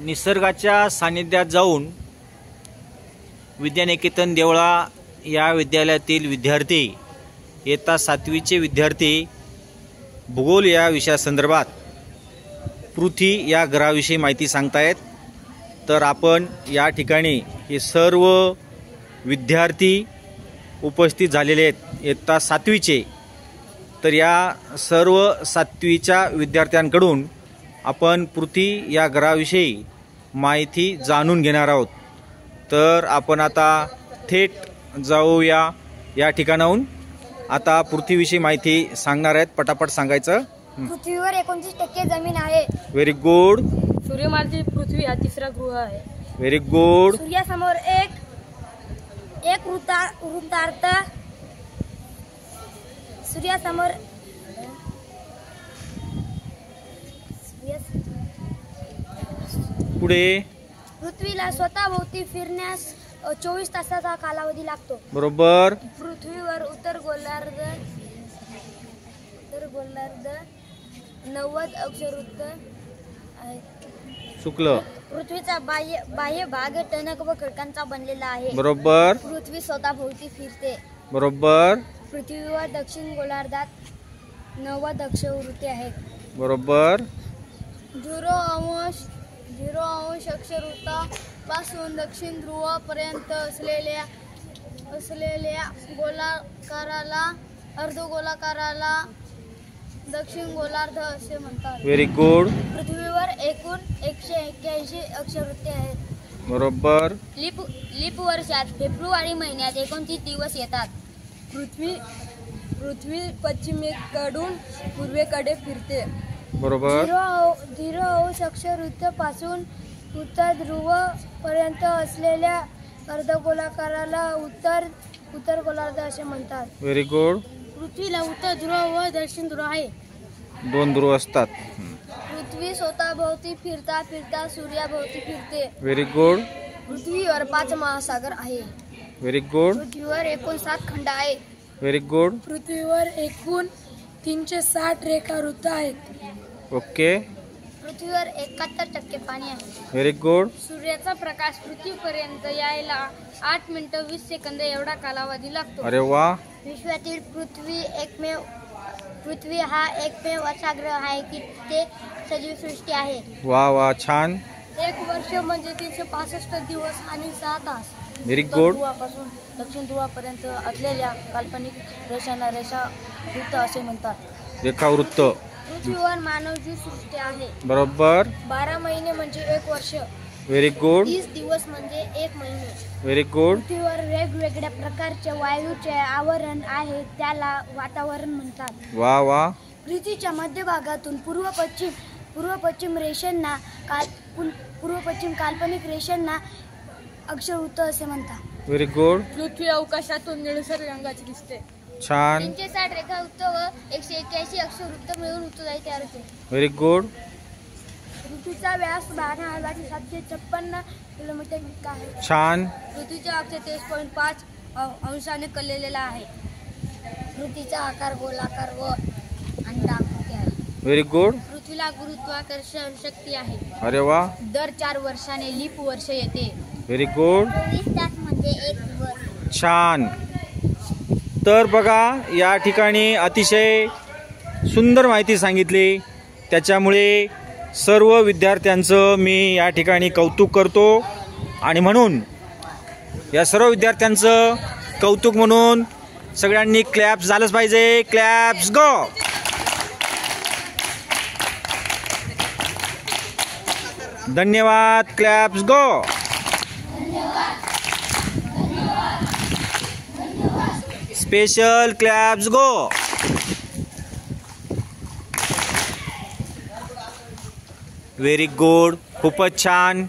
निसर्गाच्या सानिध्यात जाऊन विद्यानिकेतन देवळा या विद्यालयातील विद्यार्थी इयत्ता 7वीचे विद्यार्थी भूगोल या विषयासंदर्भात पृथ्वी या ग्रहाविषयी माहिती सांगतायत। तर आपण या ठिकाणी हे सर्व विद्यार्थी उपस्थित झालेले आहेत इयत्ता 7वीचे। तर या सर्व 7वीच्या विद्यार्थ्यांकडून आपण पृथ्वी या ग्रहाविषयी माहिती जाणून घेणार आहोत। तर आपण आता थेट जाऊया या ठिकाणाहून। आता पृथ्वीविषयी माहिती सांगणार आहेत, पटापट सांगायचं। पृथ्वीवर 29% जमीन आहे। Very good. सूर्यमालेतील पृथ्वी हा तिसरा ग्रह आहे। Very good. सूर्यासमोर एक वृत्तार्थ सूर्यासमोर पुढे पृथ्वीला स्वतःभोवती फिरण्यास 24 तासाचा कालावधी लागतो। बरोबर। पृथ्वीवर उत्तर गोलार्ध 90 अक्षवृत्त आहे। चुकलं। पृथ्वीचा बाह्य भाग टणक व खडकांचा बनलेला आहे। बरोबर। पृथ्वी स्वतःभोवती फिरते। बरोबर। पृथ्वीवर दक्षिण गोलार्धात 90 अक्षवृत्ते आहेत। बरोबर। 0° अक्षवृत्तापासून दक्षिण ध्रुवापर्यंत असलेल्या गोलाकाराला अर्धगोलाकाराला दक्षिण गोलार्ध असे म्हणतात। Very good. पृथ्वीवर एकूण 181 अक्षवृत्ते आहेत। बरोबर। लीप वर्षात फेब्रुवारी महिन्यात 29 दिवस येतात। पृथ्वी पश्चिमेकडून पूर्वेकडे फिरते। बरोबर। 0° अक्षवृत्तापासून उत्तर ध्रुव पर्यंत असलेल्या अर्धगोलाकाराला उत्तर गोलार्ध असे म्हणतात। Very good. पृथ्वीला उत्तर ध्रुव व दक्षिण ध्रुव आहे। 2 ध्रुव असतात। पृथ्वी स्वतःभोवती फिरता सूर्याभोवती फिरते। Very good. पृथ्वीवर 5 महासागर आहे। Very good. पृथ्वीवर एकूण 7 खंड आहेत। Very good. पृथ्वीवर एकूण 360 रेखावृत्त आहेत। ओके। पृथ्वीवर 71% पाणी आहे। Very good. सूर्याचा प्रकाश पृथ्वीपर्यंत यायला 8 मिनिटं 20 सेकंद एवढा कालावधी लागतो। अरे वा। विश्वातील पृथ्वी हा एकमेव असा ग्रह आहे की ते सजीव सृष्टी आहे। वा वा, छान। एक वर्ष म्हणजे 365 दिवस आणि 6 तास। Very good. ध्रुवापासून दक्षिण ध्रुवापर्यंत असलेल्या काल्पनिक रेषांना रेखावृत्त असे म्हणतात। रेखावृत्त। पृथ्वीवर मानवजीव सृष्टी आहे। बरोबर। 12 महिने म्हणजे 1 वर्ष। Very good. 30 दिवस म्हणजे 1 महिने। Very good. पृथ्वीवर वेगवेगळ्या प्रकारचे वायूचे आवरण आहे, त्याला वातावरण म्हणतात। वा वा। पृथ्वीच्या मध्यभागातून पूर्व पश्चिम रेषांना काल्पनिक रेषांना अक्षवृत्त असे म्हणतात। Very good. पृथ्वी अवकाशातून निळसर रंगाची दिसते। छान। 360 रेखावृत्त व 181 अक्षवृत्त मिळून उत्तराई तयार होते। Very good. पृथ्वीचा व्यास 12,756 किलोमीटर इतका आहे। छान। पृथ्वीचा अक्ष 23.5 अंशाने कललेला आहे। पृथ्वीचा आकार गोलाकार व अंडाकृती आहे। Very good. पृथ्वीला गुरुत्वाकर्षण शक्ती आहे। अरे वा। दर 4 वर्षाने लीप वर्ष येते। Very good. 24 तास म्हणजे 1 दिवस। छान। तर बघा, या ठिकाणी अतिशय सुंदर माहिती सांगितली, त्याच्यामुळे सर्व विद्यार्थ्यांचं मी या ठिकाणी कौतुक करतो। आणि म्हणून या सर्व विद्यार्थ्यांचं कौतुक म्हणून सगळ्यांनी क्लॅप्स झालंच पाहिजे। Claps go. धन्यवाद। Claps go. Special claps go. Very good. खूपच छान।